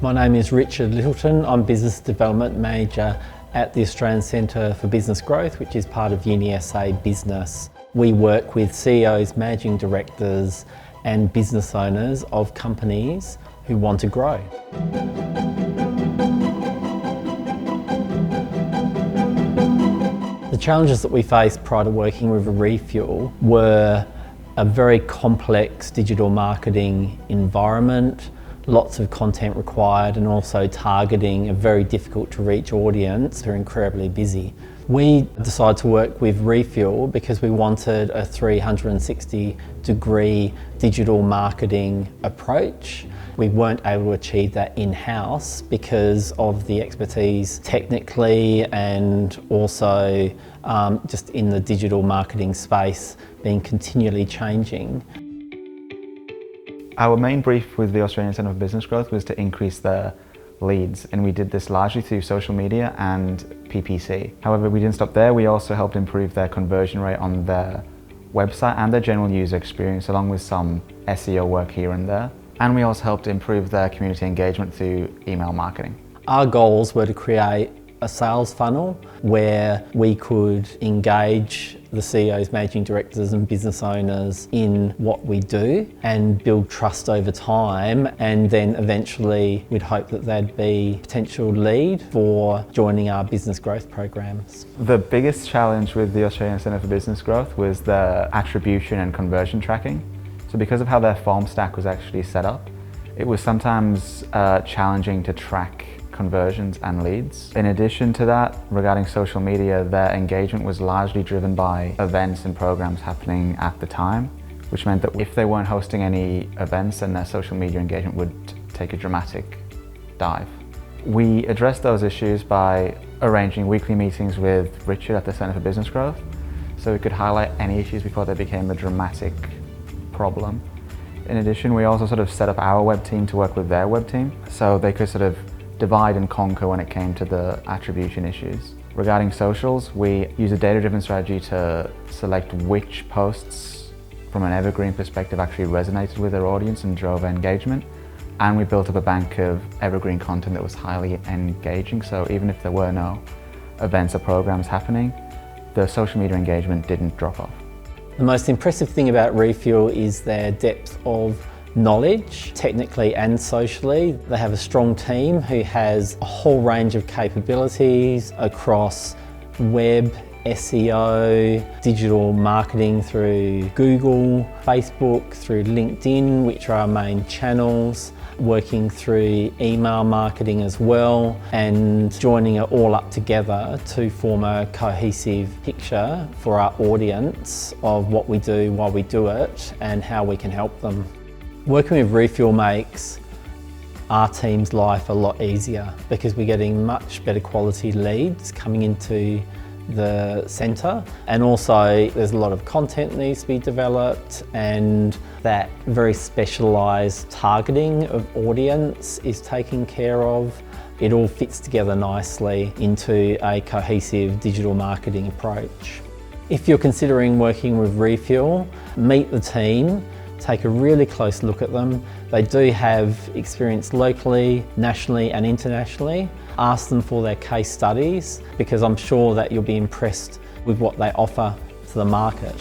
My name is Richard Littleton. I'm Business Development Manager at the Australian Centre for Business Growth, which is part of UniSA Business. We work with CEOs, managing directors and business owners of companies who want to grow. The challenges that we faced prior to working with Refuel were a very complex digital marketing environment, lots of content required, and also targeting a very difficult to reach audience who are incredibly busy. We decided to work with Refuel because we wanted a 360-degree digital marketing approach. We weren't able to achieve that in-house because of the expertise technically and also just in the digital marketing space being continually changing. Our main brief with the Australian Centre for Business Growth was to increase their leads, and we did this largely through social media and PPC. However, we didn't stop there. We also helped improve their conversion rate on their website and their general user experience, along with some SEO work here and there. And we also helped improve their community engagement through email marketing. Our goals were to create a sales funnel where we could engage the CEOs, managing directors and business owners in what we do and build trust over time, and then eventually we'd hope that they'd be a potential lead for joining our business growth programs. The biggest challenge with the Australian Centre for Business Growth was the attribution and conversion tracking. So because of how their form stack was actually set up, it was sometimes challenging to track conversions and leads. In addition to that, regarding social media, their engagement was largely driven by events and programs happening at the time, which meant that if they weren't hosting any events, then their social media engagement would take a dramatic dive. We addressed those issues by arranging weekly meetings with Richard at the Centre for Business Growth, so we could highlight any issues before they became a dramatic problem. In addition, we also sort of set up our web team to work with their web team, so they could sort of divide and conquer when it came to the attribution issues. Regarding socials, we use a data-driven strategy to select which posts from an evergreen perspective actually resonated with their audience and drove engagement. And we built up a bank of evergreen content that was highly engaging, so even if there were no events or programs happening, the social media engagement didn't drop off. The most impressive thing about Refuel is their depth of knowledge, technically and socially. They have a strong team who has a whole range of capabilities across web, SEO, digital marketing through Google, Facebook, through LinkedIn, which are our main channels, working through email marketing as well, and joining it all up together to form a cohesive picture for our audience of what we do, why we do it, and how we can help them. Working with Refuel makes our team's life a lot easier because we're getting much better quality leads coming into the centre, and also there's a lot of content that needs to be developed, and that very specialised targeting of audience is taken care of. It all fits together nicely into a cohesive digital marketing approach. If you're considering working with Refuel, meet the team. Take a really close look at them. They do have experience locally, nationally and internationally. Ask them for their case studies because I'm sure that you'll be impressed with what they offer to the market.